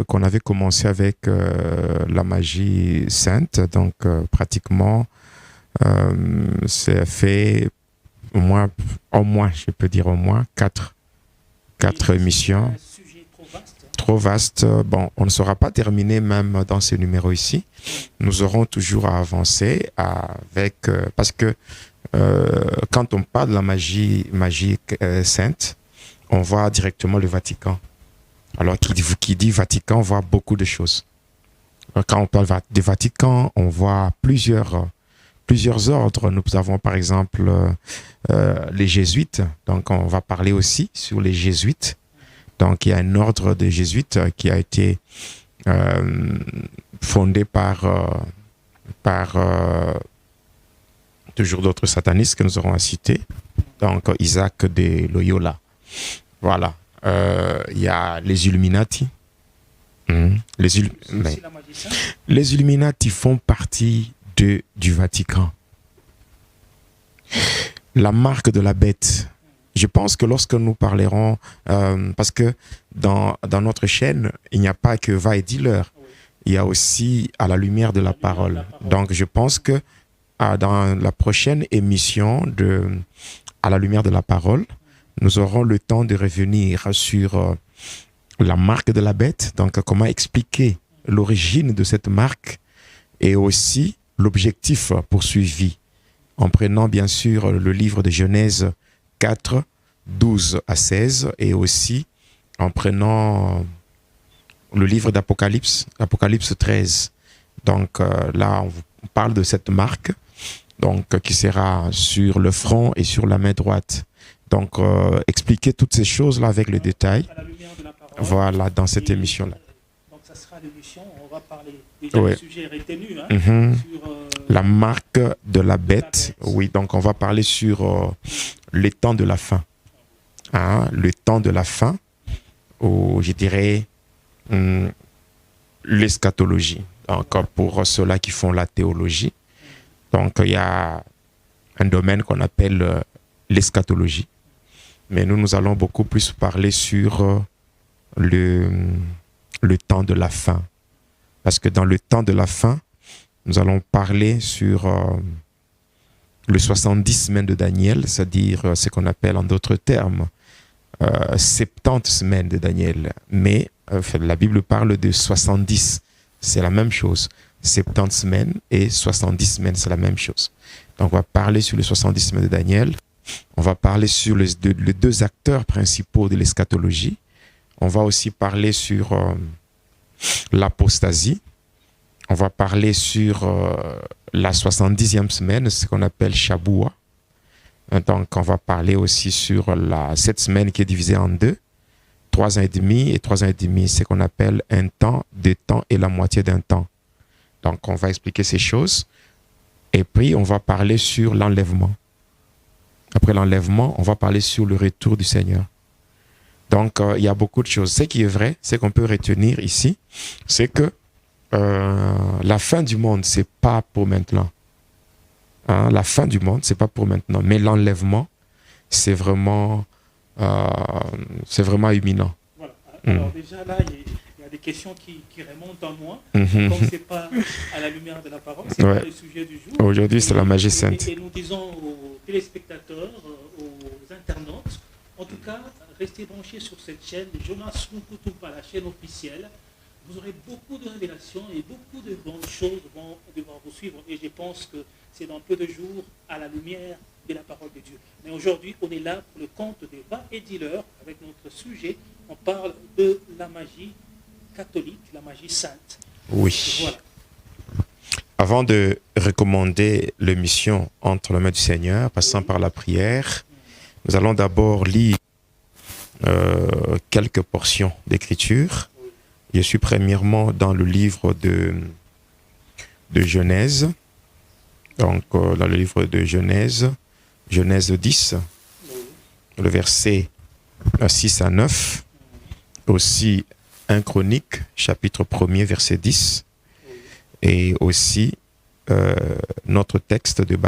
Qu'on avait commencé avec la magie sainte, donc pratiquement, c'est fait au moins, je peux dire au moins quatre émissions. Trop vaste. Bon, on ne sera pas terminé même dans ce numéro ici. Nous aurons toujours à avancer avec parce que quand on parle de la magie sainte, on voit directement le Vatican. Alors, qui dit Vatican, on voit beaucoup de choses. Quand on parle du Vatican, on voit plusieurs ordres. Nous avons par exemple les jésuites. Donc, on va parler aussi sur les jésuites. Donc, il y a un ordre de jésuites qui a été fondé par toujours d'autres satanistes que nous aurons à citer. Donc, Isaac de Loyola. Voilà. Il y a les Illuminati. Les Illuminati font partie du Vatican. La marque de la bête. Je pense que lorsque nous parlerons, parce que dans notre chaîne, il n'y a pas que va et dis-leur, il y a aussi à la lumière de la parole. Donc je pense que dans la prochaine émission à la lumière de la parole, nous aurons le temps de revenir sur la marque de la bête, donc comment expliquer l'origine de cette marque et aussi l'objectif poursuivi, en prenant bien sûr le livre de Genèse 4, 12 à 16, et aussi en prenant le livre d'Apocalypse, Apocalypse 13. Donc là, on parle de cette marque donc, qui sera sur le front et sur la main droite. Donc, expliquer toutes ces choses-là avec le détail, voilà, dans cette émission-là. Donc, ça sera l'émission, on va parler déjà du sujet retenu, sur la marque de la bête. Oui, donc on va parler sur les temps de la fin. Le temps de la fin, ou je dirais l'eschatologie. Encore pour ceux-là qui font la théologie. Donc, il y a un domaine qu'on appelle l'eschatologie. Mais nous allons beaucoup plus parler sur le temps de la fin. Parce que dans le temps de la fin, nous allons parler sur le 70 semaines de Daniel, c'est-à-dire ce qu'on appelle en d'autres termes 70 semaines de Daniel. Mais la Bible parle de 70, c'est la même chose. 70 semaines et 70 semaines, c'est la même chose. Donc on va parler sur les 70 semaines de Daniel. On va parler sur les deux acteurs principaux de l'eschatologie. On va aussi parler sur l'apostasie. On va parler sur la 70e semaine, ce qu'on appelle Shabuah. Donc, on va parler aussi sur cette semaine qui est divisée en deux. 3 ans et demi et 3 ans et demi, ce qu'on appelle un temps, 2 temps et la moitié d'un temps. Donc, on va expliquer ces choses. Et puis, on va parler sur l'enlèvement. Après l'enlèvement, on va parler sur le retour du Seigneur. Donc, il y a beaucoup de choses. Ce qui est vrai, ce qu'on peut retenir ici, c'est que la fin du monde, ce n'est pas pour maintenant. La fin du monde, ce n'est pas pour maintenant. Mais l'enlèvement, c'est vraiment imminent. Voilà. Alors déjà là, il y a des questions qui remontent en moi. Comme ce n'est pas à la lumière de la parole, c'est pas le sujet du jour. Aujourd'hui, c'est la magie sainte. Et nous disons aux téléspectateurs, aux internautes, en tout cas, restez branchés sur cette chaîne, Jonas Nkutumpa, la chaîne officielle. Vous aurez beaucoup de révélations et beaucoup de bonnes choses vont devoir vous suivre. Et je pense que c'est dans peu de jours à la lumière de la parole de Dieu. Mais aujourd'hui, on est là pour le compte des va et dealers avec notre sujet. On parle de la magie catholique, la magie sainte. Oui. Voilà. Avant de recommander l'émission Entre les mains du Seigneur, passant par la prière, nous allons d'abord lire quelques portions d'écriture. Je suis premièrement dans le livre de Genèse. Donc, dans le livre de Genèse, Genèse 10, le verset 6 à 9. Aussi, 1 Chronique, chapitre 1er, verset 10. Et aussi, notre texte de base.